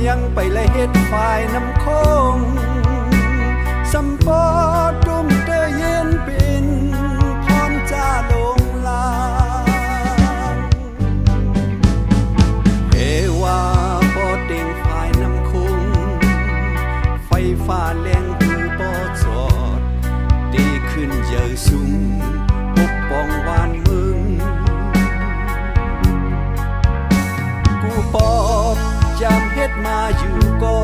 ยังไปและเฮ็ดฝ่ายน้ำคงสำปอดุมเตอเย็นเป็นพรจ้าลงลางเฮว่าปอเต็งฝ่ายน้ำคงไฟฟ้าแรงคือปอจอดดีขึ้นเยอะสูงปกป้องวานมึงกูปอบยามเฮ็ดมาอยู่ก็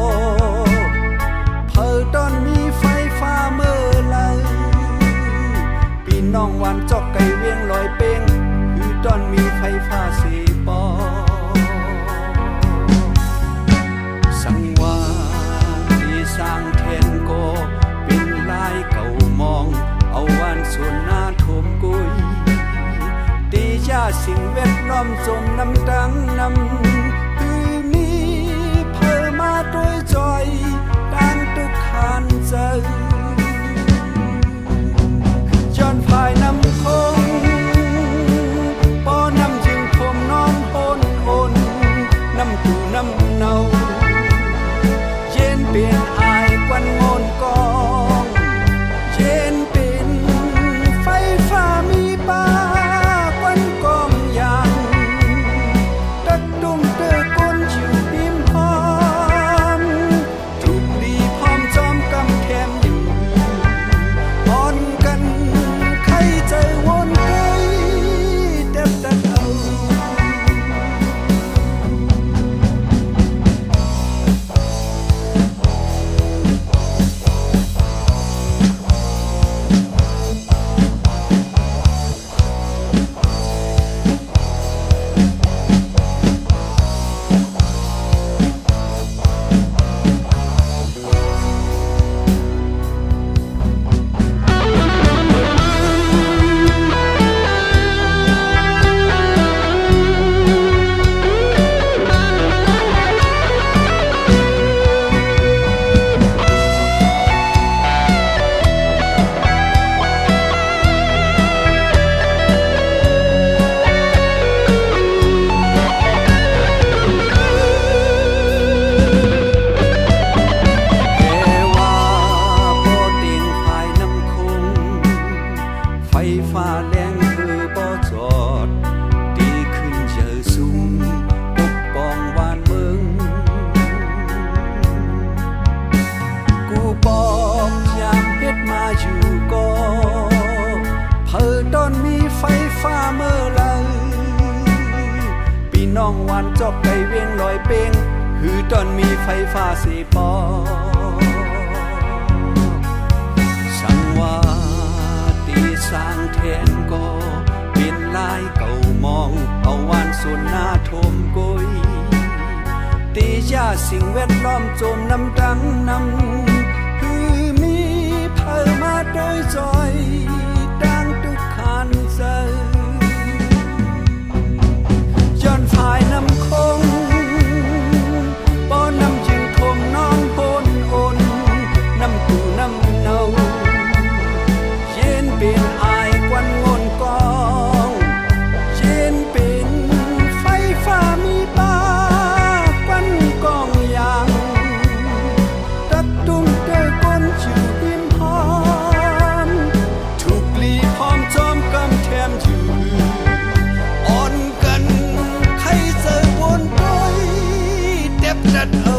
เพิ่อตอนมีไฟฟ้าเมื่อไหลพี่น้องวันจอกไก่เวียงลอยเป้งคือตอนมีไฟฟ้าสีปอสังวาที่สร้างแทนก็เป็นลายเก่ามองเอาวันส่วนหน้าทมกุยตียาสิ่งแวดล้อมจมน้ำดังน้ำคือมีเพิ่มมาด้วยจอยดังทุกขันใจย้อนภายน้ำคงปอน้ำจึงคมน้อมโอนโอนน้ำตูน้ำเนาเย็นเปลี่ยนอายกวันงนกองเย็นเป็นไฟฟ้ามีป้ากวันกองยางตักดุมเตอก้นอยู่พิมพร้อมถูกดีพร้อมจอมกำแคมอยู่อ่อนกันใครใจวนเกยเต็บตัดเอาไฟฟ้าแรงคือบ่จอดดีขึ้นเยอะสูงปกป้องวานเมืองกูปอบยามเฮ็ดมาอยู่ก็เพิ่อตอนมีไฟฟ้าเมื่อไหลพี่น้องวันจอกไก่เวียงลอยเป้งคือตอนมีไฟฟ้าสีปอสังวาสร้างแทนก็เป็นลายเก่ามองเอาวานส่วนหน้าทมกุยตียาสิ่งแวดล้อมจมน้ำดังน้ำคือมีเพิ่มมาโดยจอยดังทุกขันใจย้อนฝ่ายน้ำคงปอน้ำจึงคมน้องโอนโอนน้ำตูน้ำเนาเย็นเป็นอายกวันงนกองเย็นเป็นไฟฟ้ามีป้ากวันกองยางตัดตุ้มเตอก้นอยู่พิมพร้อมถูกลีพร้อมจอมกำแทมอยู่อ่อนกันใครเจอวนโดยเด็บดัดเอา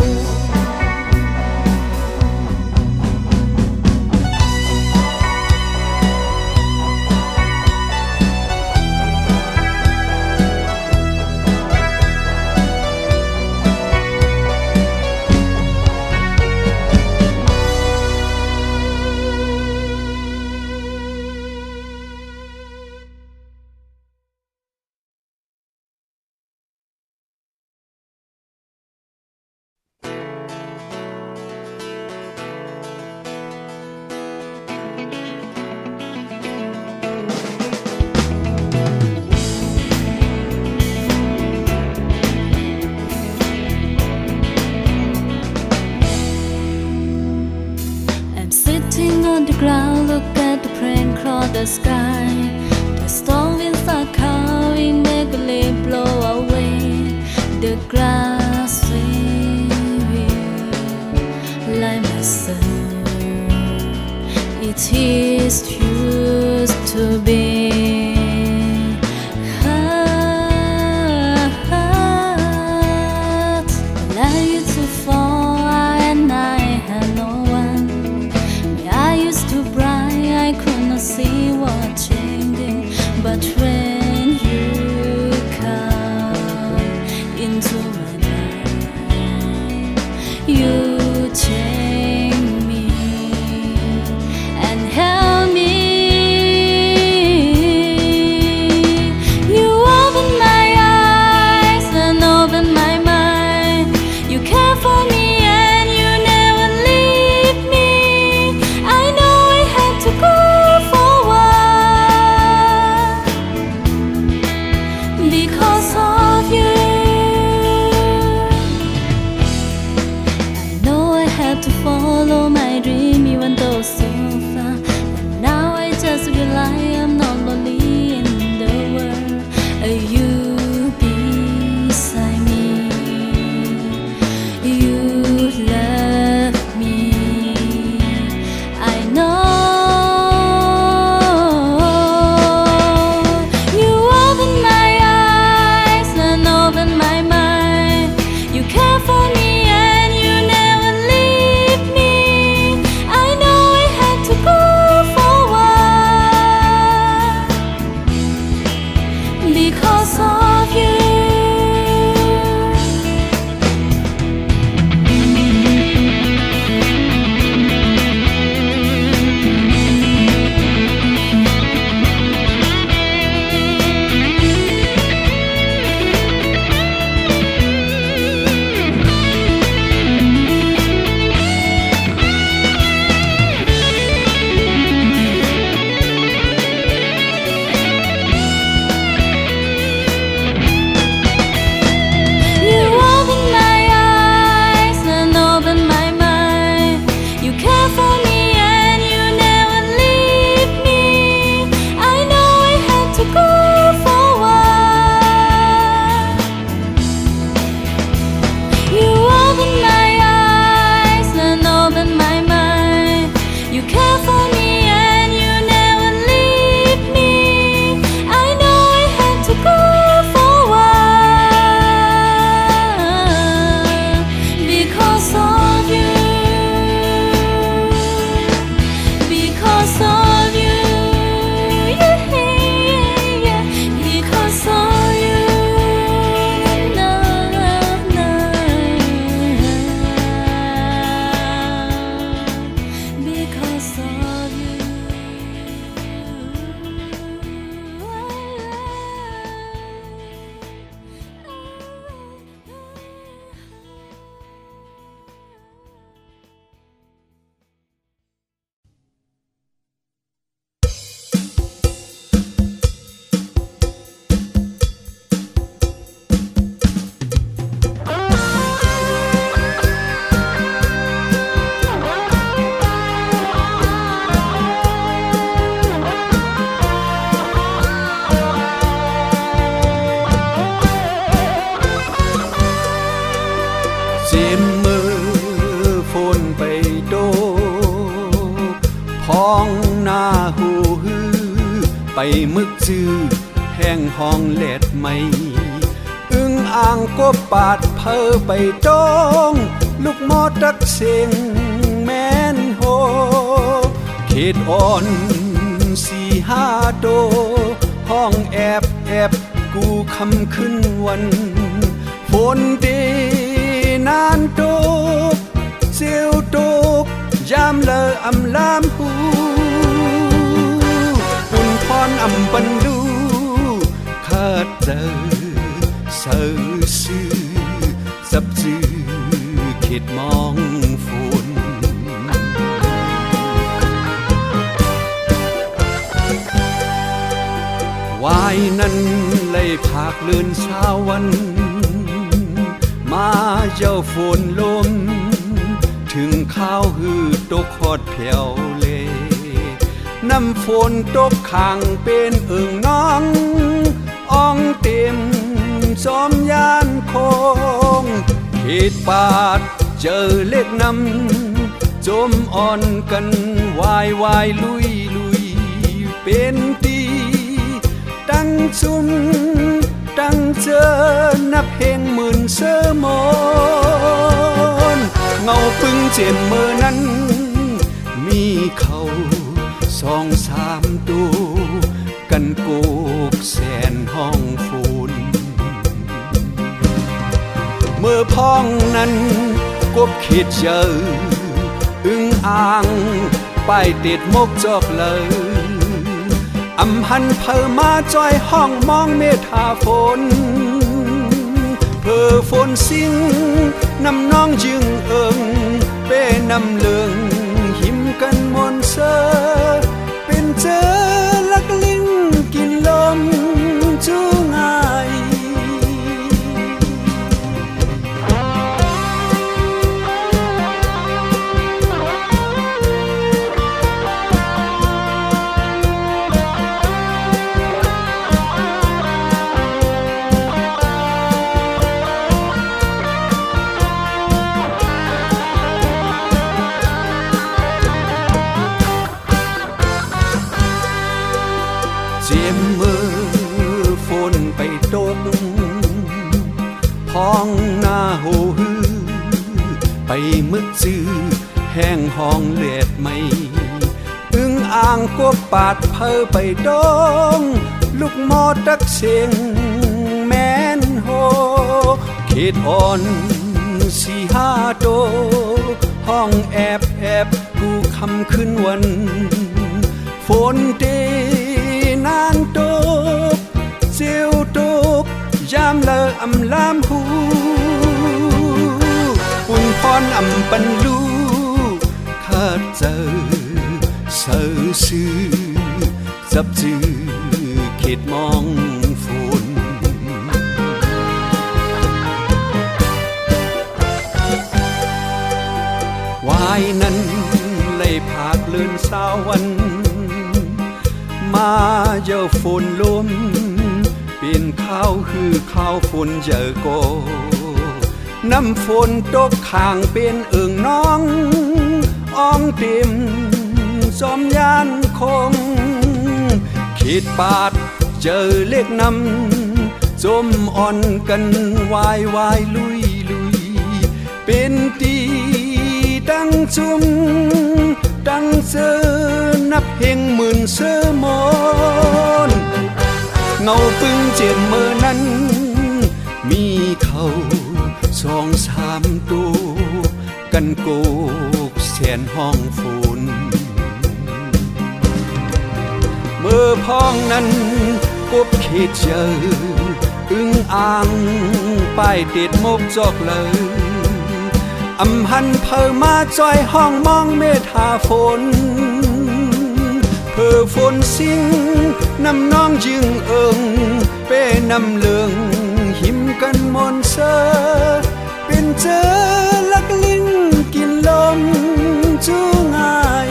ground, look at the plane across the sky. The storm winds are coming, make a leaf blow away the grass we so it is used to be. Allow you to fall and I had no one. I used to cry, I could not see what changing, but when you come into my life, you change me and help me. You open my eyes and open my mind. You care for me and you never leave me. I know I had to go for a while because of you. I know I had to follow my dream even though so far. And now I just realize I'm not lonely in the world. You beside me, you love me. I know. You open my eyes and open my mind. You care for me and you never leave me. I know I had to go for a while because of you. You open my eyes and open my mind. You care for me and you never leave me. I know I had to go for a while. You open my eyes and open my mind. You care for me and you never leave me. I know I had to go for a while because of you. Because of you, yeah, yeah, because of you, no, no, because of you.เจ็บมือฝนไปโดพองหน้าหูฮือไปมึกจื้อแห้งห้องเล็ดไม่อึ้งอ่างกบปาดเพอไปโดงลูกมอตักเสียงแม่นโฮเขตอ่อน4-5โตห้องแอบกูคำขึ้นวันฝนดีนานตกเสียวตกยามเลออำลามหูอุ่นพรอำปันดูขาดเจอเสือซื้อสับจือเขตมองฝนวายนั้นเลยผากเลื่อนเช้าวันมาเจ้าฝนลมถึงข้าวหือตกฮอดแผ่วเล น้ำฝนตกขังเป็นอึ่งน้องอ่องเต็มสมยานคงเขตปาดเจอเล็กน้ำ จมอ่อนกันวายวายลุยลุยเป็นตีตั้งจุมตั้งเจอนับเพลงหมื่นเสมอนเงาปึงเจมเมื่อนั้นมีเขา2-3ตัวกันโกกแสนห้องฟูนเมื่อพ้องนั้นกบขีดเจออึ้งอ่างป้ายติดมกจอกเลยอำหันเพอมาจอยห้องมองเมธาฝนเพอฝนสิ่งนำน้องจึงเอิงเป้นำเลืองหิมกันมนเซอเป็นเจอลักลิ้งกินลมจูง่ายเจียมมือฝนไปตกท้องหน้าโหฮือไปมึกจื้อแห้งห้องเลียดไม่อึ้งอ่างกบปาดเพอไปดงลูกมอตักเสียงแม่นโหเขตอ่อน4-5โตห้องแอบกูคำขึ้นวันฝนเตนานตกเจียวตกยามเลออำลามหูปุ่นพรอำปันลูข้าเจอเสือซื้อจับจื้อเขตมองฝนวายนั้นเลยผากเลื่อนสาววันมาเยาฝนลมเป็นข้าวคือข้าวฝนเยอะโกน้ำฝนตกข้างเป็นเอิงน้องอ่องเต็มจอมยานคงขีดปาดเจอเล็กนำจมอ่อนกันวายวายลุยลุยเป็นตีตั้งจุมตั้งเจอนับเพลงหมื่นเสมอนเงาปึงเจ็บเมื่อนั้นมีเขา2-3ตัวกันโกกแสนห้องฝนเมื่อพ้องนั้นกบขีดเจออึ้งอ่างป้ายติดมกจอกเลยอำหันเพอมาจอยห้องมองเมธาฝนเพอฝนสิ่งนำน้องจึงเอิงเป้นำเลืองหิมกันมนเซอเป็นเจอลักลิ้งกินลมจูง่าย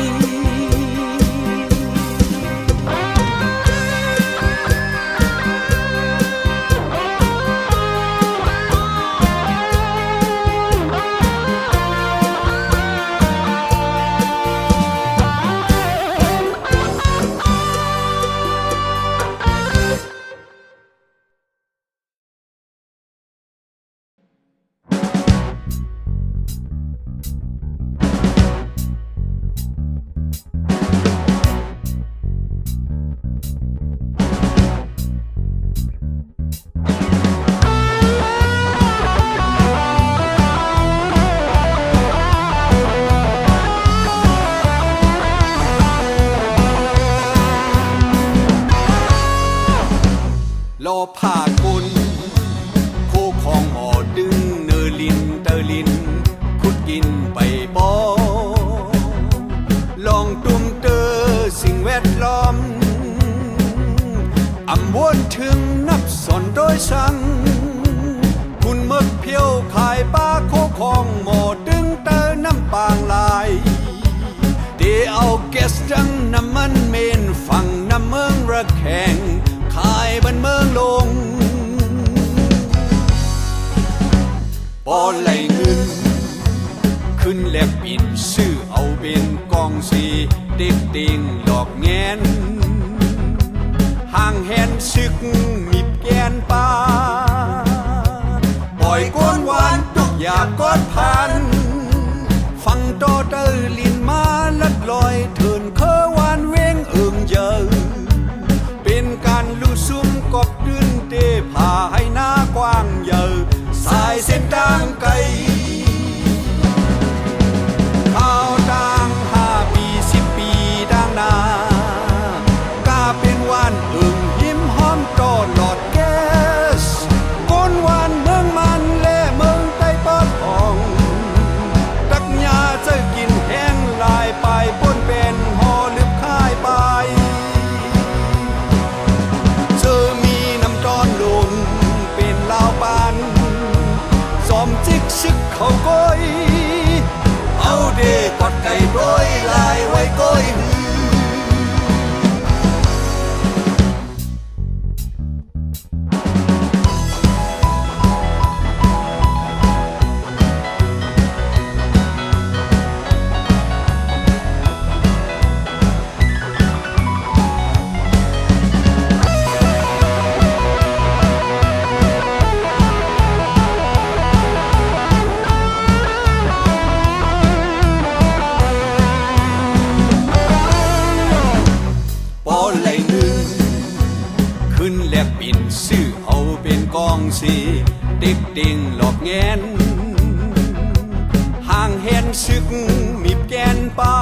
ลอผ้ากุนโคของหมอดึงเนอลินเตอลินขุดกินไปบอลองตุ้มเตอสิ่งแวดล้อมอำวนถึงนับสอนโดยสังคุณมึกเพียวขายปลาโคของหมอดึงเตอน้ำปางลายเดเอาแก๊สจังน้ำมันเมนฝั่งน้ำเมืองระแข่งขายบันเมืองลงปอไหลเงินขึ้นแลกปินซื้อเอา สีติ๊กติงหลอกแงนห่างแหนซึกมีแกนป่าปล่อยก้นหวานทุกอยากกอดพันฟังโตเตอร์ลินมาลัดลอยเถินเคอวานเวงเอิงเยอเป็นการลู่ซุ่มกบดืนเตพาให้หน้ากว้างเยอสายเส้นทางไกลข่าวดัง5 ปี 10 ปีดังนากาเป็นวันเอิงยิ้มหอมตลอดแก้สก้นวันเมืองมันและเมืองใต้ปอดอ่องตักยาเจอกินแห้งลายไปป้นเป็นหอลึกค่ายไปเจอมีน้ำตอนลงเป็นลาวปานซอมจิกซึกเขาก้อยเอาเดกอดไก่โดยลายไว้ก้อยปินซื้อเอาเป็นกองสีติ๊กติงหลอกแงนห่างเห็นซึกมีแกนป่า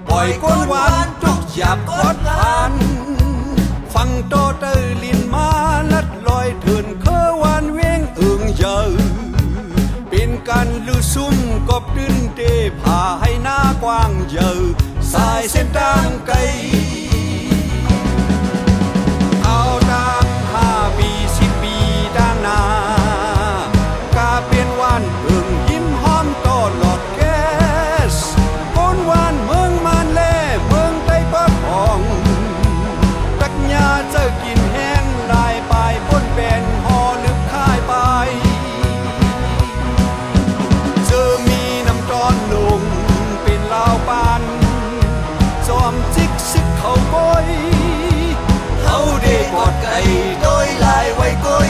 ปล่อยก้นหวานทุกหยาบกอดพันฟังโตเตอร์ลินมาลัดลอยเถินเคอวานเวงเอิงเยอเป็นการลู่ซุ่มกบดืนเตพาให้หน้ากว้างเยอสายเส้นทางไกลเอาดัง5 ปี 10 ปีดังนากาเป็นวันเอิงยิ้มหอมตลอดแก้สก้นวันเมืองมันและเมืองใต้ปอดอ่องตักยาเจอกินแห้งลายไปป้นเป็นหอลึกค่ายไปเจอมีน้ำตอนลงเป็นลาวปานจอมจิกซึกเขาก้อยเอาเดกอดไก่โดยลายไว้ก้อย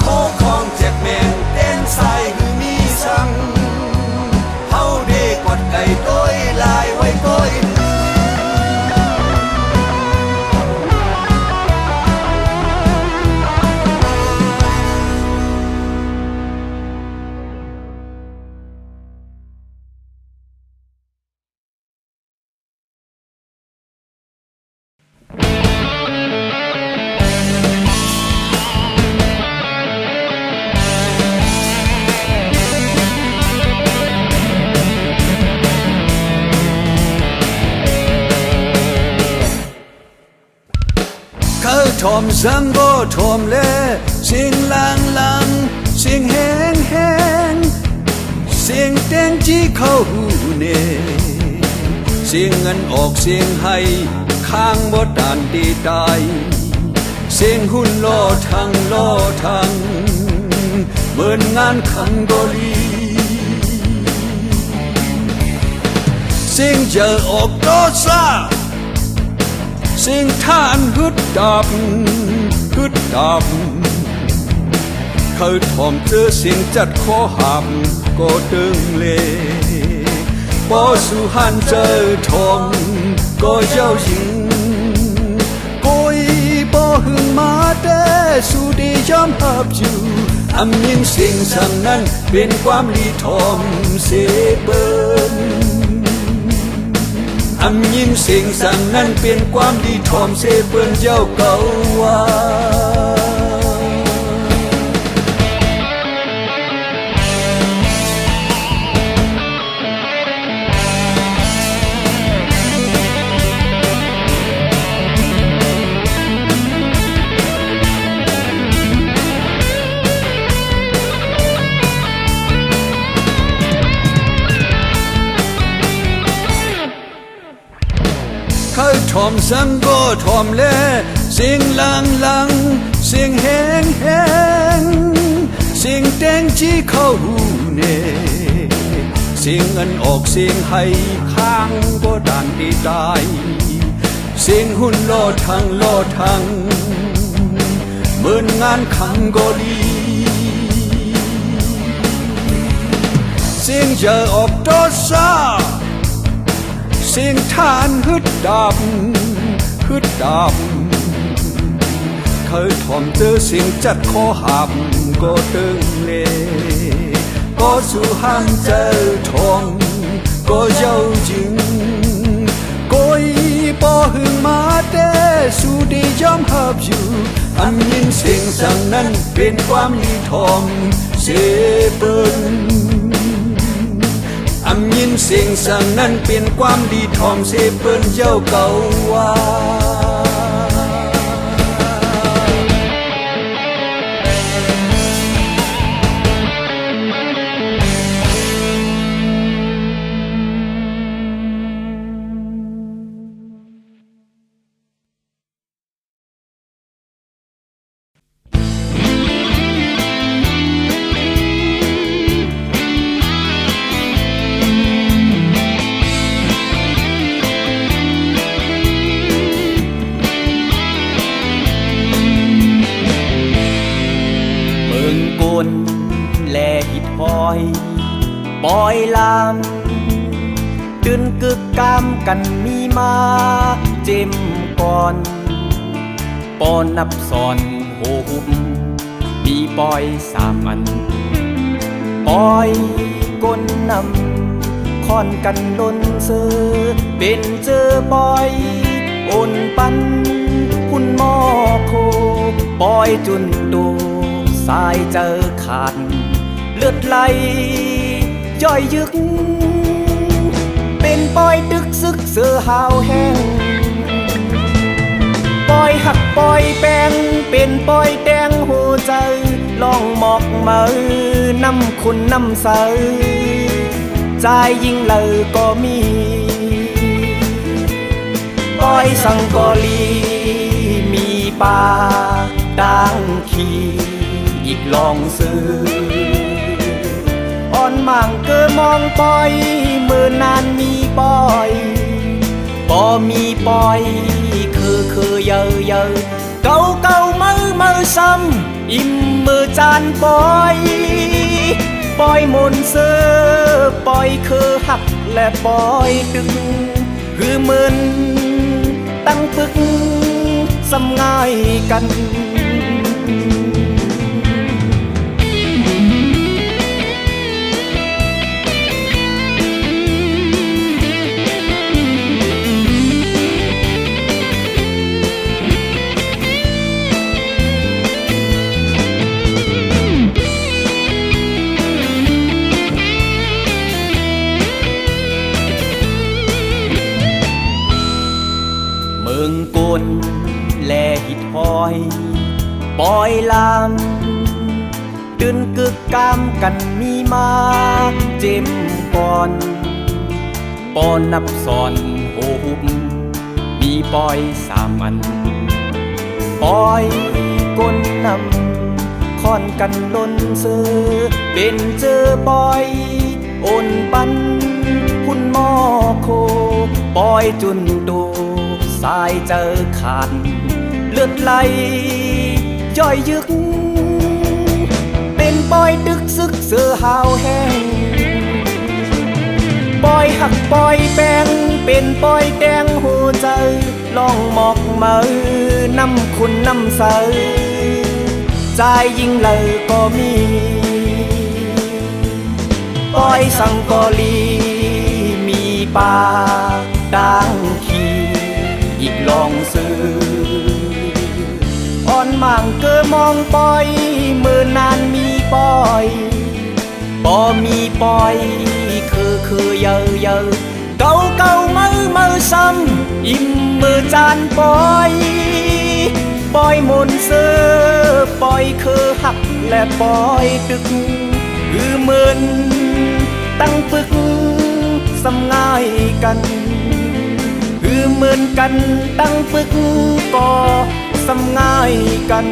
โคของแจกแมนเต้นสายหือมีสั่งเอาเดกอดไก่โดยลายไว้ก้อยทอมสังก็ทอมแลเสียงลังลังเสียงแหงแหงเสียงแตงจี้เข้าหูเนเสียงเงินออกเสียงให้ข้างบ่ตานตีตายเสียงหุ่นล้อทังเหมือนงานขังกอลีเสียงเจอออกโตซ่าเสียงท่านฮึดดับเขาทอมเจอเสียงจัดคอหับก็ตึงเลพอสุหันเจอทอมก็เจ้าหญิงกุยบ่หึงมาแต่สุดียอมหับอยู่อำยิงเสียงสั่งนั้นเป็นความลีทอมเสเบินอำยิ้มเสียงสั่งนั้นเป็นความดีทอมเสเปิ้นเจ้าเก่าว่าเขาทอมสังก็ทอมแลเสียงลังเสียงแหงเสียงแตงจี้เข้าหูเน เสียงเงินออกเสียงให้ข้างก็ด่านดีตายเสียงหุ่นโลดทังเหมือนงานขังก็ดีเสียงเจอออกโตซ่าเสียงทานฮึดดับเคยถ่อมเจอเสียงจัดคอหับก็ตึงเลก็สู่ห้างเจอทองก็เย้าจริงก็อีปอหึงมาเต้สู่ดียอมหับอยู่อันยินเสียงสั่งนั้นเป็นความดีทองเสเปิ้นอันยินเสียงสั่งนั้นเป็นความดีทองเสเปิ้นเจ้าเก่าว่าแลหิดหอยปล่อยลามตื่นกึกกามกันมีมาเจ็มก่อนปอนนับสอนโหหุบมีปล่อย3 อันปล่อยก้นนำค่อนกันดนเสือเป็นเจอปล่อยโอนปันหุ่นหม้อโคปล่อยจุนดูสายเจอขาดเลือดไหลย่อยยึกเป็นปอยตึกซึกเสือหาวแห้งปอยหักปอยแป้งเป็นปอยแดงหัวใจลองหมอกมือนำคุณนำใสใจยิ่งเลยก็มีปอยสังกอลีมีปลาด่างขีอีกลองซื้ออ่อนมั่งเกอมองปอยเมื่อนานมีปอยบ่มีปอยคือเยอะเก่ามือซ้ำอิ่มมือจานปอยปอยมนเสือปอยคือหักและปอยดึงคือมึนตั้งปึกสำง่ายกันกลแลหิดหอยปล่อยลามตื่นกึกกามกันมีมาเจ็มก่อนปอนนับสอนโหหุบมีปล่อย3 อันปล่อยก้นนำค่อนกันดนเสือเป็นเจอปล่อยโอนปันหุ่นหม้อโคปล่อยจุนดูสายเจอขาดเลือดไหลย่อยยึกเป็นปอยตึกซึกเสือหาวแห้งปอยหักปอยแป้งเป็นปอยแดงหัวใจลองหมอกมือนำคุณนำใสใจยิ่งเลยก็มีปอยสังกอลีมีปลาด่างขีอีกลองซื้ออ่อนมั่งเกอมองปอยเมื่อนานมีปอยบ่มีปอยคือเยอะเก่ามือซ้ำอิ่มมือจานปอยมนเสือปอยคือหักและปอยดึกคือมึนตั้งปึกสำง่ายกันคือเหมือนกันตั้งปึกก็สำง่ายกัน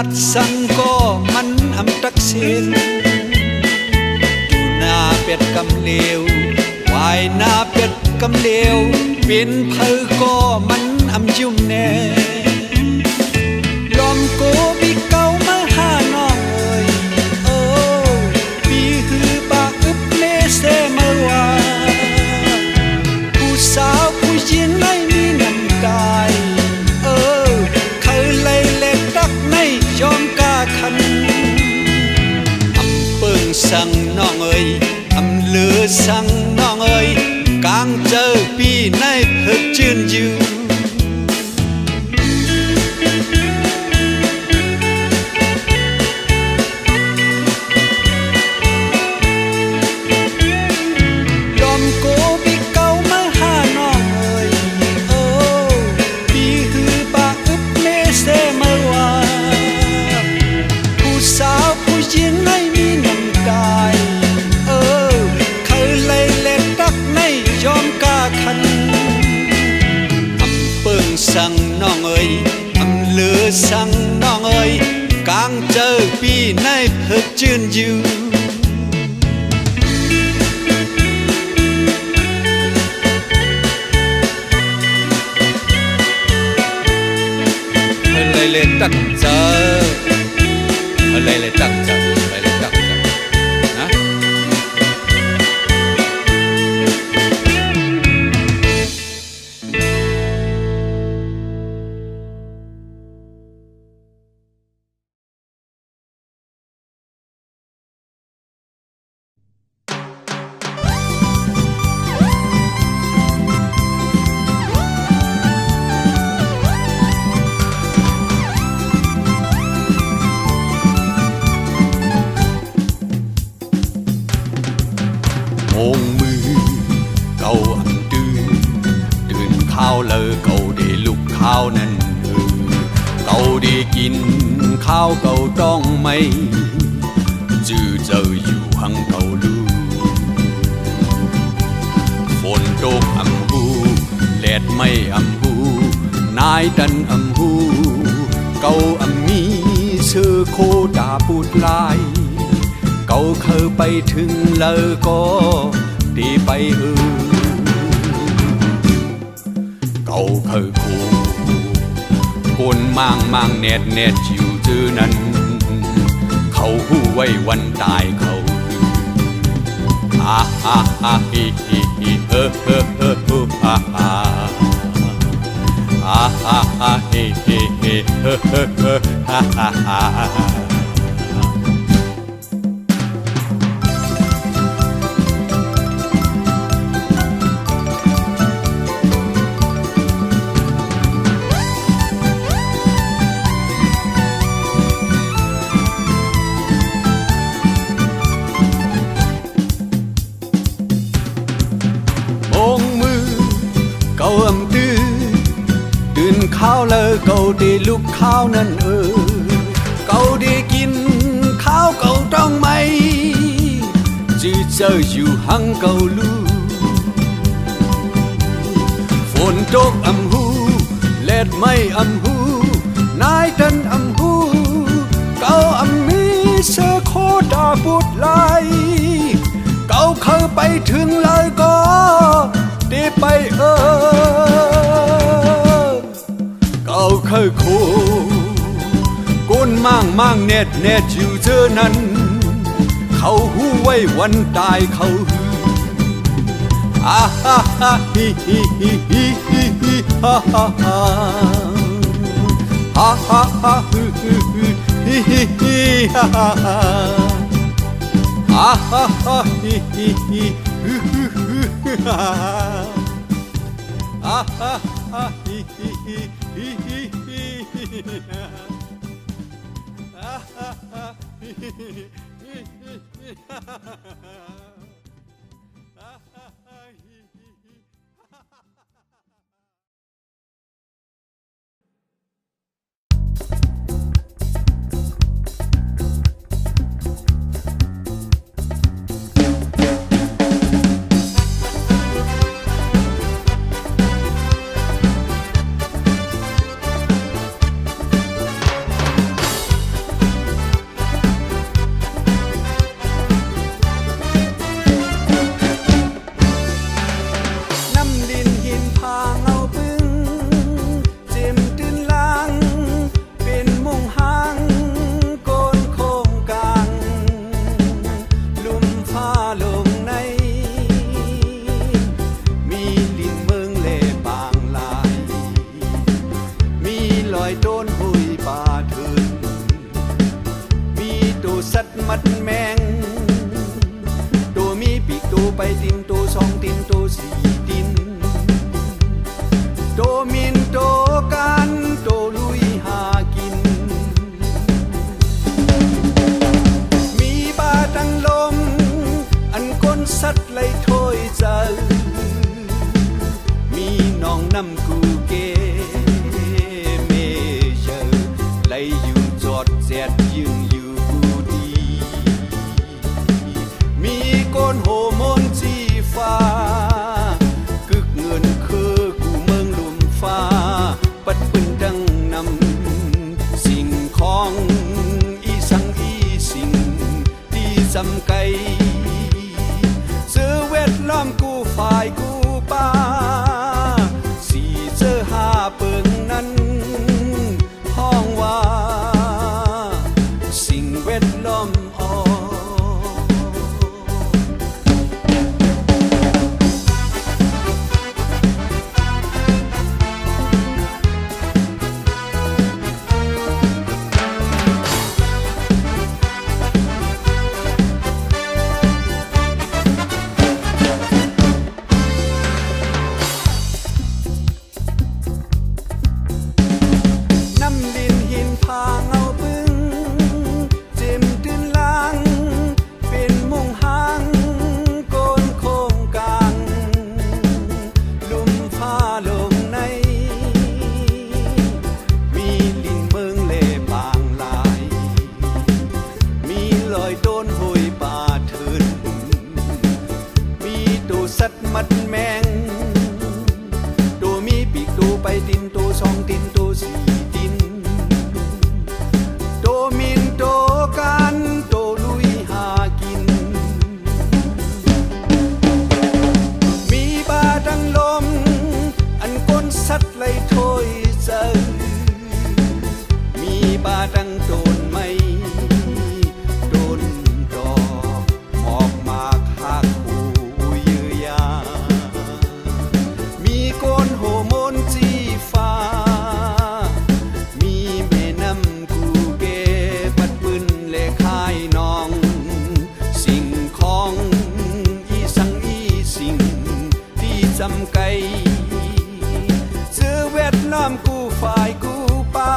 ดสังก็มันอำตักเส้นอยู่หน้าเป็ดกำเลววายหน้าเป็ดกำเลวเป็นเพอก็มันอำยุ่มแน่ลอมโกบีเก่ามาหาน้องเอ้ยโอ้ปีฮือบาอึบเมเซมาว่าผู้สาวผู้หญิงไม่มีน้ำตายเคยเลยเล็กดักในยอมกาคันอำเปิงสั่งน้องเอ้ยอำเลือสั่งน้องเอ้ยกลางเจอปีในเพิกจืนอยู่สั่งน้องเอ้ยอำเลือสั่งน้องเอ้ยกลางเจอปีในเพิกจืนอยู่เลยเลยตักเจอเลยเลยตักเจอเลยเลยตักเจอนะมงมือเก่าอันตื่นข้าวเลอเก่าได้ลุกข้าวนั้นเก่าได้กินข้าวเก่าต้องไม่จื้อเจออยู่หังเก่าลูฝนตกอำหูแดดไม่อำหูนายดันอำหูเก่าอำมีเสื้อโคดาปูดลายเก่าเคยไปถึงเลยก็ดีไปเก่าเคยคู่กนมั่งแนดจิวจื้อนั้นเขาหู้ไว้วันตายเขาฮิฮิเฮ้เฮ้เฮ้ฮิฮิเฮ้เฮ้ข้าวเลยเก่าได้ลุกข้าวนั่นเก่าได้กินข้าวเก่าต้องไหมจื้อเจออยู่หังเก่าลูฝนตกอำหูแลดไม่อำหูนายดันอำหูเก่าอำมีเสื้อโคดาบุดลายเก่าเคยไปถึงเลยก็ได้ไปเก่าเคยคู่กนมั่งแนดอยู่เจอนั้นเขาหู้ไว้วันตายเขาฮือฮิฮิฮิฮิฮิฮิฮ่าฮ่าฮ่าฮ่าฮ่าฮ่าฮิฮิฮิฮิฮิฮ่าฮ่าฮ่าฮ่าฮ่าฮิฮิฮิฮิฮิฮิฮ่าฮ่าฮิฮิฮิฮิฮิ ไปตินโตสองตินโตสี่ตินโตมินโตกันโตลุยหากินมีบาตังลมอันก้นสัตว์ไหลถ้อยใจมีน้องน้ำกูเกเมเจอไหลอยู่จอดแซดยึงอยู่กูดีมีก้นโฮโมนจีฟ้ากึกเงินคือกูเมืองลุมฟ้าปัดปืนดังนำสิ่งของอีสังอีสิ่งที่จำไกซื้อเวทล้อมกูฝ่ายกูป้าสีเจอหาเปิงนั้นห้องว่าสิ่งเวทล้อมมัดแมงโตมีปีกโตไปตินโตสองตินโตสี่ตินโตมินโตกันโตลุยหากินมีบาดังลมอันก้นสัตว์ไหลถ้อยใจมีบาดังโดนไม่โดนดอกหมอกมาคาคูยือยามีก้นโฮโมนจีฟ้ามีแม่น้ำกูเกปัดปืนเลขายน้องสิ่งของอีสังอีสิ่งที่จำไกเจอเวทล้อมกูฝ่ายกูป้า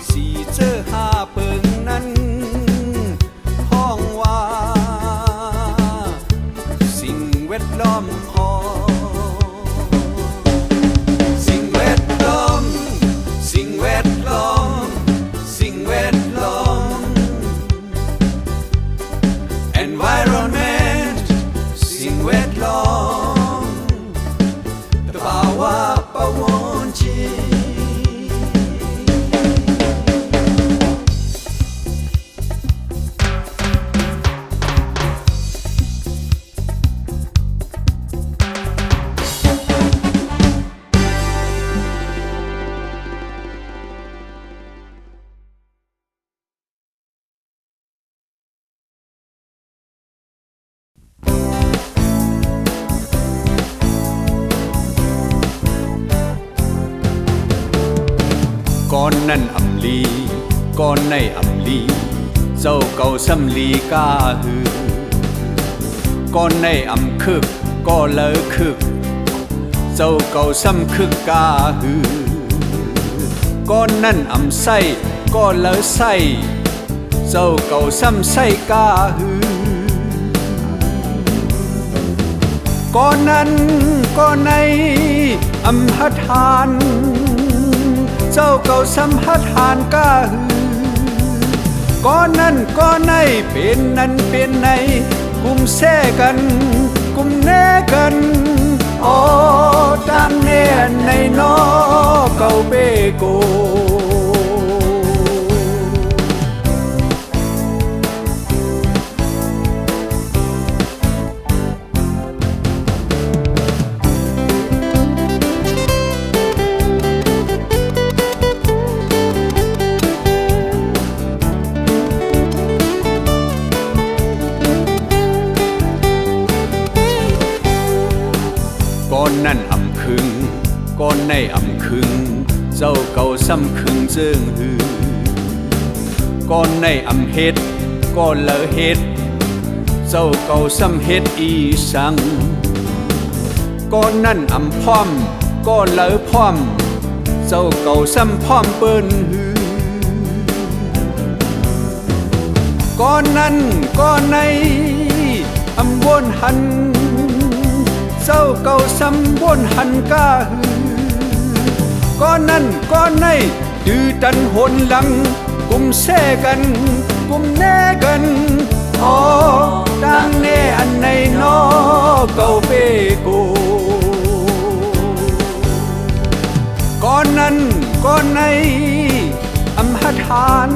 สีเจอหาเปิงนั้นห้องว่าสิ่งเวทล้อมสิ่งแวดล้อมสิ่งแวดล้อมสิ่งแวดล้อม environment สิ่งแวดล้อมตะบาวาปะวนจีก่อนนั้นอำลีก่อนในอำลีเจ้าเก่าสำลีกาหือก่อนในอำคึกก็เลอคึกเจ้าเก่าซ้ำคึกกาหือก่อนนั้นอำไส้ก็เลอไส้เจ้าเก่าซ้ำไส้กาหือก่อนนั้นก่อนในอำหทานเจ้าเก่าสัมผัสหานกาหือก้อนนั้นก้อนในเป็นนั้นเป็นในกุมแซ่กันกุมแน่กันโอ้ตามแน่ในนอเก่าเบโกก่อนนั้นอำคึงก่อนในอำคึงเจ้าเก่าซ้ำคึงเจิงหือก่อนในอำเฮ็ดก่อนเลอเฮ็ด เจ้าเก่าซ้ำเฮ็ดอีสังก้อนนั่นอำพร้อมก้อนเหลอพร้อมเจ้าเก่าซ้ำพร้อมเปิ้นหือก้อนนั้นก้อนในอำวนหันเจ้าเก่าซ้ำวนหันก้าหือก้อนนั้นก้อนในดื้อตันหนหลังกุมแซ่กันกุมแน่กันอ๋อดังแน่อันในนอเก่าเปโกก้อนนั้นก้อนในอำหัดหาน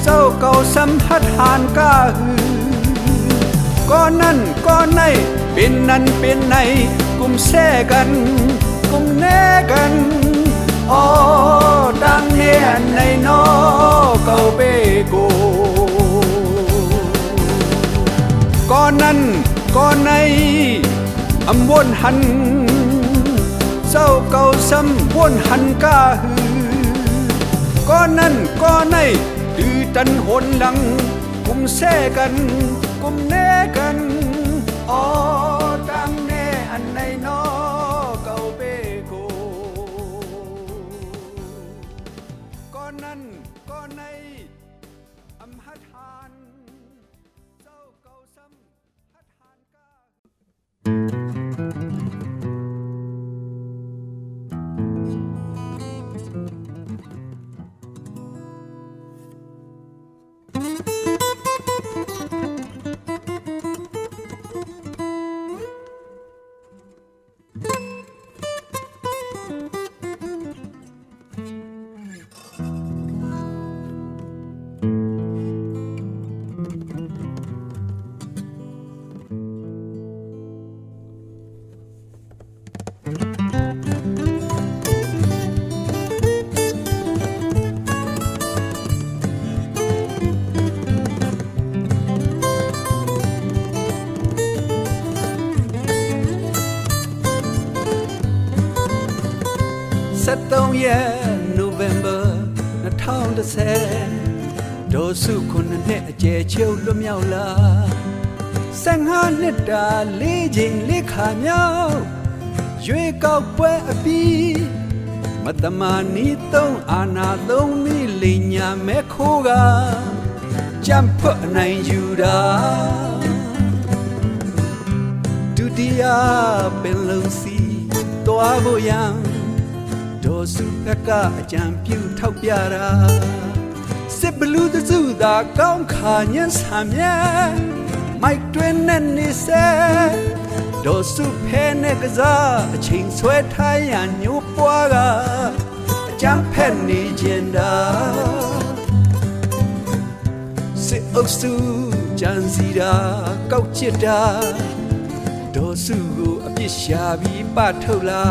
เจ้าเก่าซ้ำหัดหานก้าหือก้อนนั้นก้อนในเป็นนั้นเป็นในกุมแซ่กันกุมแน่กันอ๋อดังเนียนในนอเก่าเปโกก้อนนั้นก้อนในอำวนหันเจ้าเก่าซ้ำวนหันก้าหือก้อนนั้นก้อนในดื้อตันหนหลังกุมแซ่กันกุมแน่กันอ๋อดังแน่อันในนอเก่าเปโกก้อนนั้นก้อนในอำหัดหานเจ้าเก่าซ้ำหัดหานก้า 13ရက် November 2010ဒေါ်စုခုနှစ်နှစ်အကျယ်ချုပ်လွတ်မြောက်လာ15နှစ်တာလေးချိန်လေးခါမြောက်ရွေးကောက်ပွဲအပြီးမတမာနီသုံးအာနာသုံးမိလိညာမဲခိုးကကြံဖွတ်နိုင်ယူတာဒုတိယပင်လုံးစီတွားဖို့ရန်ဒေါ်စုဘက်ကအကြံပြုထောက်ပြတာစစ်ဘလူးတစုသာကောင်းခါညံ့ဆာမြဲမိုက်တွင်နဲ့နေစေဒေါ်စုဖဲနဲ့ကစားအချိန်ဆွဲထားရညိုးပွားကအကြံဖက်နေကျင်တာစစ်အုပ်စုကြံစီတာကောက်ချစ်တာဒေါ်စုကိုအပြစ်ရှာပြီးပထုတ်လာ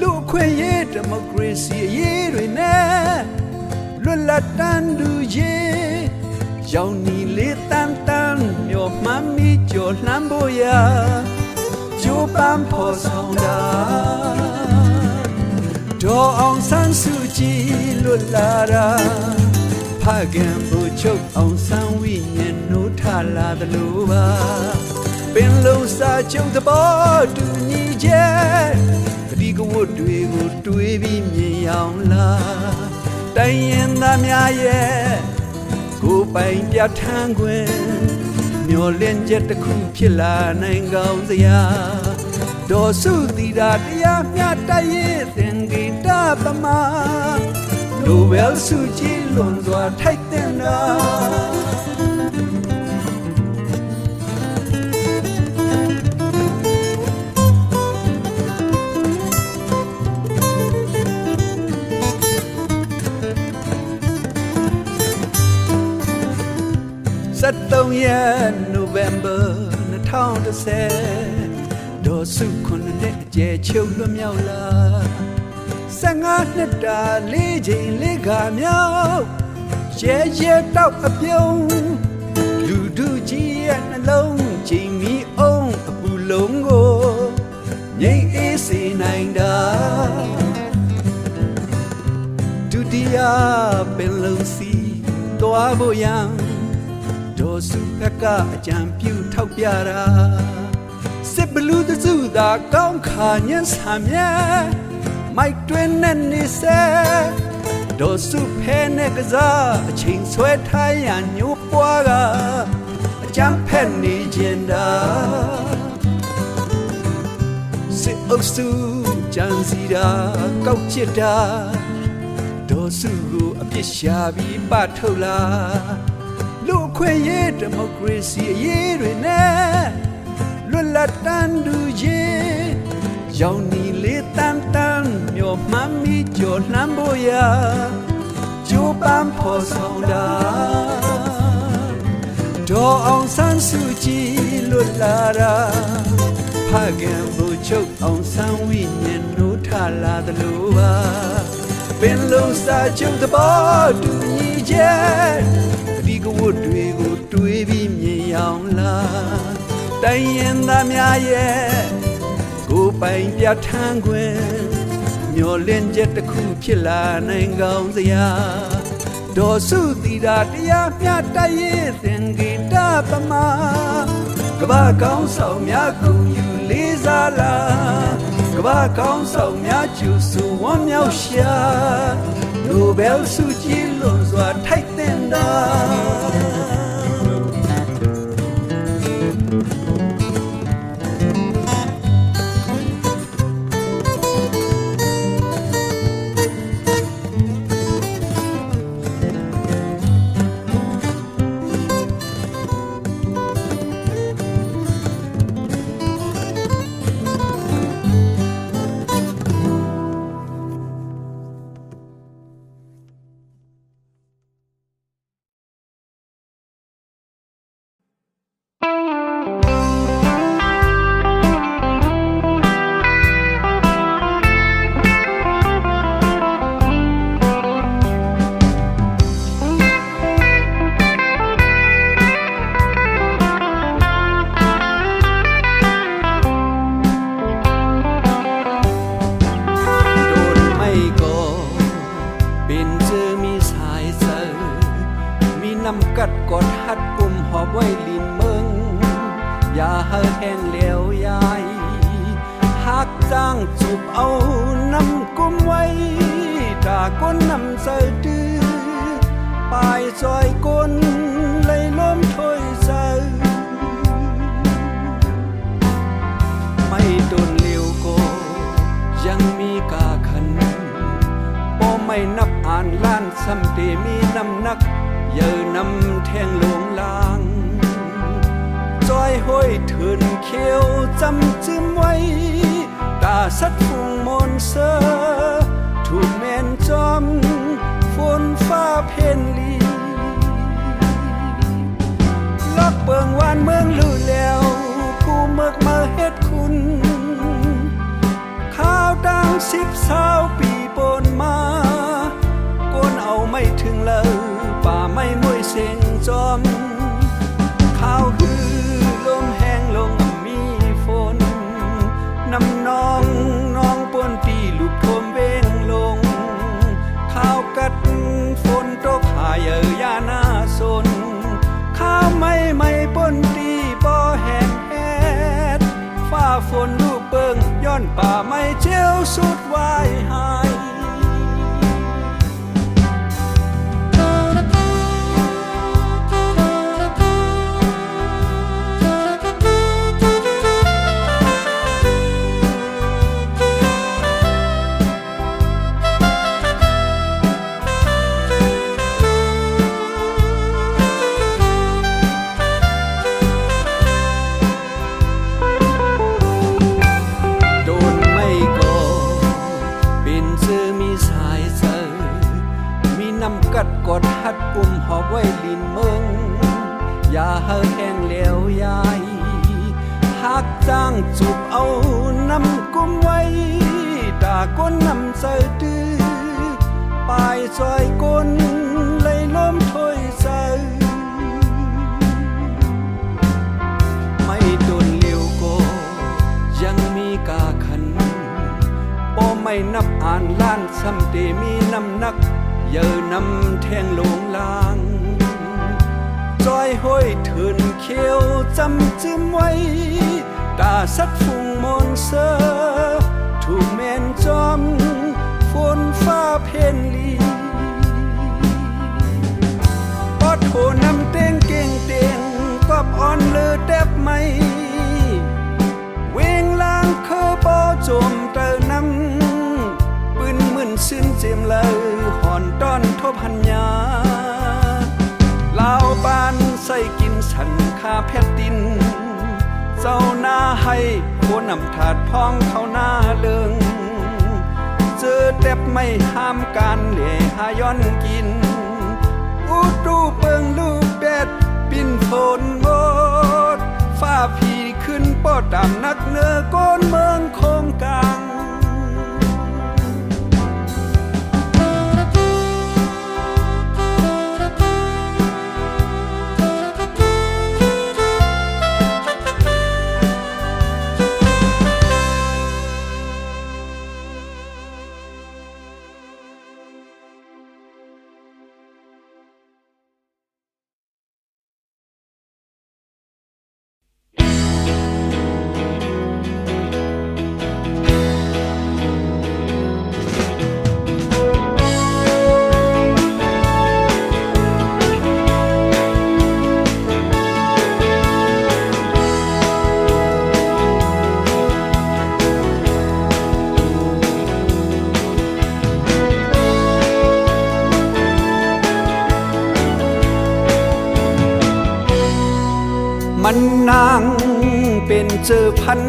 လူခွင့်ရေးဒီမိုကရေစီအရေးတွေနဲ့လွတ်လပ်တန်းတူရေးရောင်နီလေးတန်းတန်းမျောမှန်းပြီးကြော်လှမ်းဖို့ရာကြိုးပမ်းဖော်ဆောင်တာဒေါ်အောင်ဆန်းစုကြည်လွတ်လာတာဖခင်ဘူချုပ်အောင်ဆန်းဝိညာဉ်နိုးထလာသလိုပါပင်လုံးစာချုပ်သဘောတူညီချက်ဒီကဝတ်တွေကိုတွေးပြီးမြင်အောင်လားတိုင်းရင်သားများရဲ့ကိုယ်ပိုင်ပြဋ္ဌာန်းခွင့်မျောလင့်ချက်တစ်ခုဖြစ်လာနိုင်ကောင်းစရာဒေါ်စုသီတာတရားမျှတရဲ့သင်္ကေတပမာနိုဘယ်ဆုကြီးလွန်စွာထိုက်တဲ့နာ13ရက် November 2010ဒေါ်စုခုနှစ်နှစ်အကျယ်ချုပ်လွတ်မြောက်လာ15နှစ်တာလေးချိန်လေးခါမြောက်ရဲရဲတောက်အပြုံးလူတို့ကြီးရဲ့နှလုံးချိန်မီအောင်အပူလုံးကိုငြိမ်းအေးစေနိုင်တာဒုတိယပင်လုံးစီတွားဖို့ရန်ဒေါ် စုဘက်ကအကြံပြုထောက်ပြတာစစ်ဘလူးတစုသာကောင်းခါညံ့ဆာမြဲမိုက်တွင်နဲ့နေစေဒေါ်စုဖဲနဲ့ကစားအချိန်ဆွဲထားရညိုးပွားကအကြံဖက်နေကျင်တာစစ်အုပ်စုကြံစီတာကောက်ချစ်တာဒေါ်စုကိုအပြစ်ရှာပြီးပထုတ်လာလူခွင့်ရေးဒီမိုကရေစီအရေးတွေနဲ့လွတ်လပ်တန်တူရေးရောင်နီလေးတန်တန်မျောမှန်းမိကြော်နှမ်းဖို့ရာကြိုးပမ်းဖော်ဆောင်တာဒေါ်အောင်ဆန်းစုကြည်လွတ်လာတာဖခင်ဘူချုပ်အောင်ဆန်းဝိညာဉ်နိုးထလာသလိုပါပင်လုံးစာချုပ်သဘောတူညီချက်ဒီကဝတ်တွေကိုတွေးပြီးမြင်အောင်လားတိုင်းရင်သားများရဲ့ကိုယ်ပိုင်ပြဋ္ဌာန်းခွင့်မျောလင့်ချက်တစ်ခုဖြစ်လာနိုင်ကောင်းစရာဒေါ်စုတီတာတရားမျှတရေးသင်္ကေတပမာကဘာကောင်းဆောင်များကုန်ယူလေးစားလာကဘာကောင်းဆောင်များကျူဆူဝမ်းမြောက်ရှာနိုဘယ်ဆုကြည်လွန်စွာထိုက်တင်တာกัดกอดหัดปุ่มหอบไว้ลินเมืองอย่าเฮอแห้งเหลวยายหักจ้างจูบเอาน้ำกุมไว้ตาก้นน้ำใส่ดื้อปลายซอยก้นเลยล้มถ้วยใส่ไม่โดนเลี้ยวก็ยังมีกาขันพอไม่นับอ่านล้านซ้ำเตมีน้ำหนักเยอะนำแทงลงลางจอยห้อยเถินเขียวจำจิ้มไว้ตาสัดฟุงมนเสอถูกแม่นจอมฝนฟ้าเพนลีลักเปิงวานเมืองลู่แล้วผู้เมิกมาเฮ็ดคุณข้าวดัง10-20 ปีปนมาก้นเอาไม่ถึงเลยป่าไม่มวยเสียงจอมข้าวฮือลมแห้งลงมีฝนน้ำนองน้องปนตีลูกโทมเว้งลงข้าวกัดฝนตกหายยาหน้าสนข้าวไม่ปนตีบ่อแห้งแฮดฟ้าฝนลูกเปิงย้อนป่าไม่เจียวสุดวายหายกัดกอดหัดปุ่มหอบไว้ลินเมืองอย่าเฮอแห้งเหลวยายหักจ้างจูบเอาน้ำกุมไว้ตาก้นน้ำใส่ดื้อปลายซอยก้นเลยล้มถ้วยใส่ไม่โดนเลี้ยวก็ยังมีกาขันบ่ไม่นับอ่านล้านซ้ำเตมีน้ำหนักเยอะนำแทงลงลางจ อยห้อยเถินเขียวจำจิ้มไว้ตาสักฝุ่งมนเสอถูกแม่นจอมฝนฟ้าเพนลีปอดโหนำเต้งเก่งเต้งกอบอ่อนเลือแดบไม่เวงลางเคอปอจมเตอนำปืนมึนซึ้นเจมเลยหอนต้อนทบหันยาลาวปานใส่กินสันคาแพทดินเจ้าหน้าให้โคนำถาดพองเข้าหน้าเลิงเจอแทบไม่ห้ามการเหล่หาย้อนกินอูดูเปิงลูกแดดปินฝนหมดฟ้าผีขึ้นปอดำนักเนื้อก้นเมืองคงกลางมันนางเป็นเจอพัน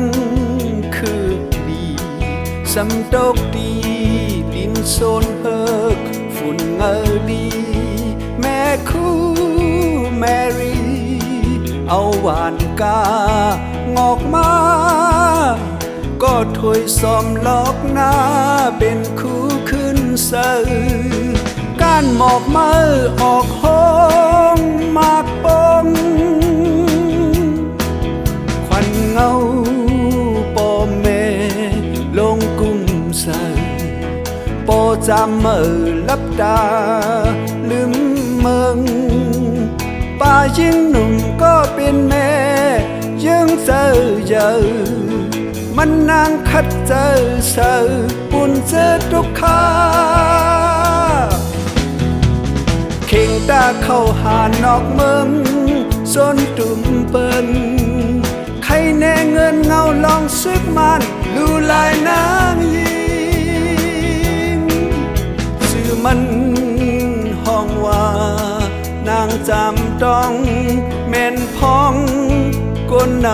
คือดีสำดอกดีดินโซนเฮิกฝุ่นเงอดีแม่คู่แมรี่เอาหวานกางอกมาก็ถอยซ้อมลอกหน้าเป็นคู่ขึ้นเสือก้านหมอกมือออกห้องมากปงเงาปอแม่ลงกุ้มใส่ปอจำเมื่อลับตาลืมเมืองป้ายิ่งหนุ่มก็เป็นแม่ยังเจอเยอะมันนางคัดเจอเสือปุ่นเจอทุกขาเข่งตาเข้าหานอกเมืองจนตุ่มเปิ้นใครแน่เงินเงาลองซึกมันดูลายนางยิงชื่อมันห้องว่านางจำต้องแม่นพองก้นน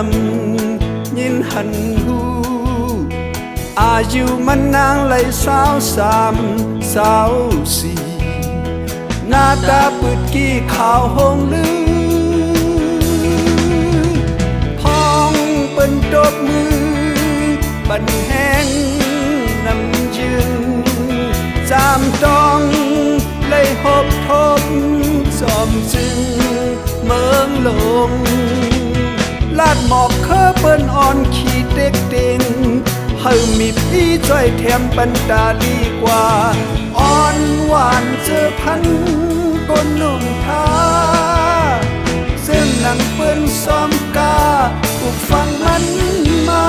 ำยินหันหูอายุมันนางเลย24หน้าตาปืดกี้ขาวหงลือเป็นดอกมือบันแห้งน้ำยืนจามต้องเลยหบทบจอมจึงเมืองลงลาดหมอกเคอเปิ้นอ่อนขีดเด็กเด้งเฮามีพี่จ้อยแถมปันตาลีกว่าอ่อนหวานเจอพันก้นหนุ่มท่าซึ่งนังเปิ้นซ้อมกาผูกฟังมันมา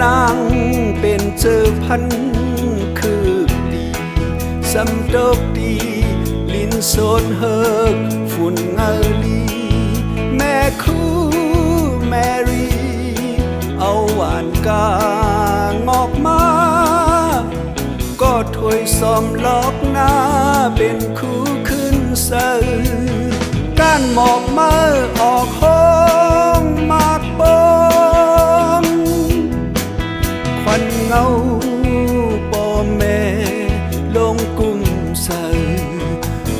นางเป็นเจอพันคือดีสำดอกดีลิ้นโซนเฮิกฝุ่นเงาลีแม่คู่แมรี่เอาหวานกางอกมาก็ถอยซ้อมลอกหน้าเป็นคู่ขึ้นเสือก้านหมอกมือออกห้องมากปงควันเงาปอแม่ลงกุ้มใส่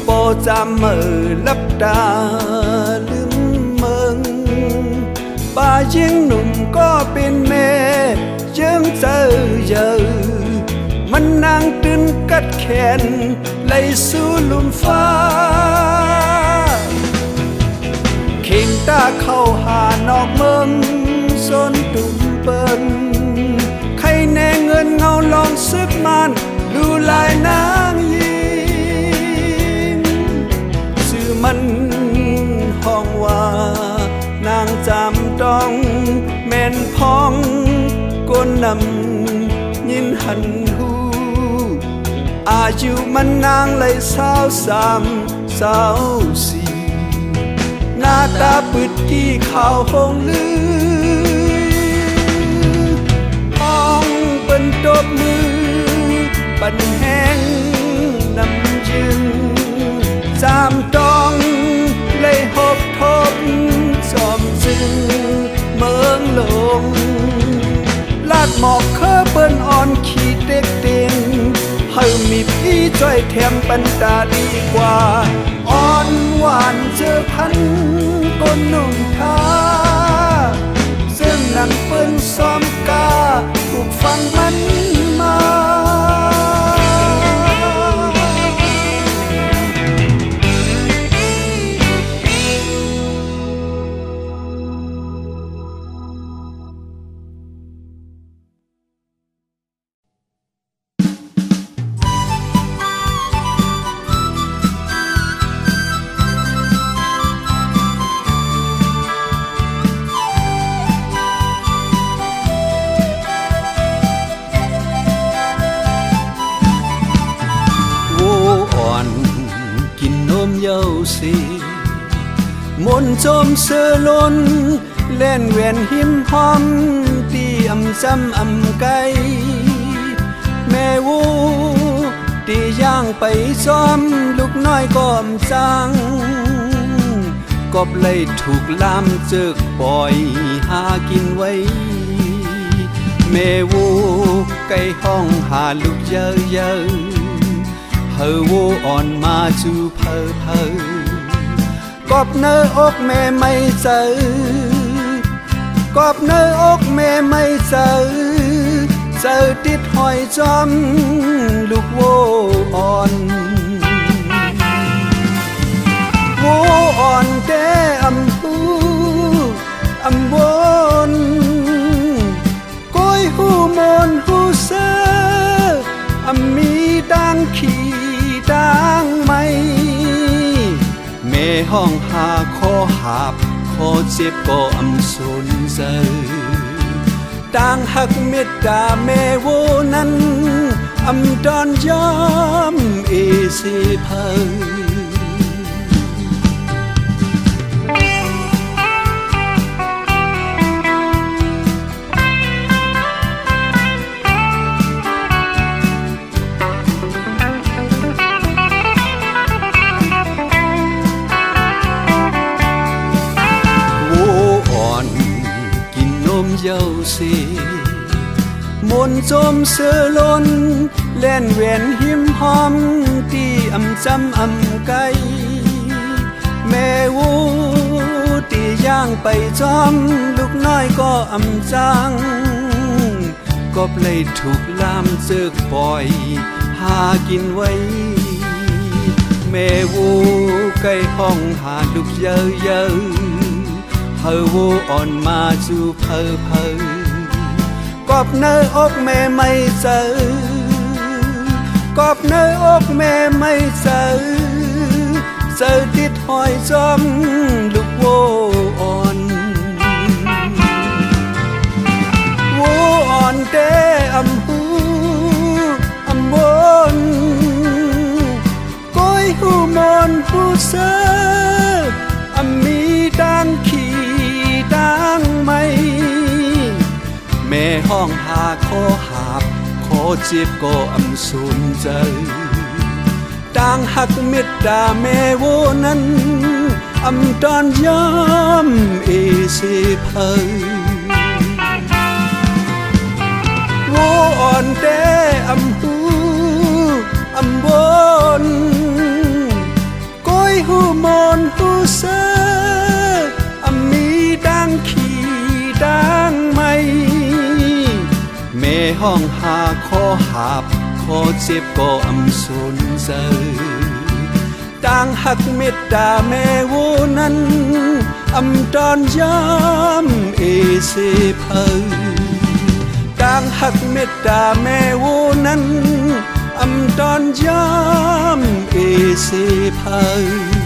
ปอจำ เมื่อลับตาลืมเมืองป่ายิงหนุ่มก็เป็นแม่ยังเจอเยอะมันนางตื่นกัดแขนไหลสู่ลุมฟ้าเข่งตาเข้าหานอกเมืองสนตุ่มเปิ้นใครแน่เงินเงาลองซึกมันดูลายนางยิงชื่อมันห้องว่านางจำต้องแม่นพองก้นนำยินหันหูอายุมันนางเลย24หน้าตาปืดกี่ข่าวหงลือห้องเป็นตบมือปันแห้งนำยืนจำต้องเลยหบทบจอมจึงเมืองหลงลาดหมอกเคอเปิ้นอ่อนขีดเด็กเต็งเฮามีพี่จ้อยแถมปันตาดีกว่าอ่อนหวานเจอพันก้นนุ่งทาซึ่งนังเปิ้นซ้อมกาถูกฟังมันมาเย้าสีมนจมเสือล้นเล่นเวียนหิมหอมตีอำจำอำไกแม่วูตีย่างไปซ้อมลูกน้อยก็อำจังกบเลยถูกลามเจิกปล่อยหากินไว้แม่วูไก่ห้องหาลูกเยอะเยอะเฮอวูอ่อนมาจูเพอเพอกอบเนื้ออกแม่ไม่เจอกอบเนื้ออกแม่ไม่เจอเจอติดหอยจอมลูกโวอ่อนโวอ่อนแต่อำหูอำวนก้อยหูมนหูเสออำมีดังขี่ดังไม่แม่ห้องหาขอหาบขอเจ็บก็อำสนเจอต่างหักเมตตาแม่โวนั้นอำดอนยอมเอเสเพอเย้าสีมนจมเสือล้นเล่นเวียนหิมหอมตีอำจำอำไกแม่วูตีย่างไปจอมลูกน้อยก็อำจังก็เลยถูกลามเจิกปล่อยหากินไว้แม่วูไก่ห้องหาลูกเยอะเยอะเฮอโวอ่อนมาจูเพอเพอกอบเนื้ออกแม่ไม่เจอกอบเนื้ออกแม่ไม่เจอเจอติดหอยจอมลูกโวอ่อนโวอ่อนแต่อำหูอำวนก้อยหูมนหูเสออำมีดังขี่ดังไม่แม่ห้องหาขอหาบขอเจ็บก็อำสูญใจต่างหักเมตตาแม่โวนั้นอำดอนยอมเอเสเพอโวอ่อนแต่อำหูอำวนก้อย หูมนหูเซอมีดังขี่ดังไม่แม่ห้องหาขอหาบขอเจ็บก็สนเซอต่างหักเมตตาแม่วูนั้นตอนย้ำเอเสเพอต่างหักเมตตาแม่วูนั้นตอนย้ำเอเสเพอ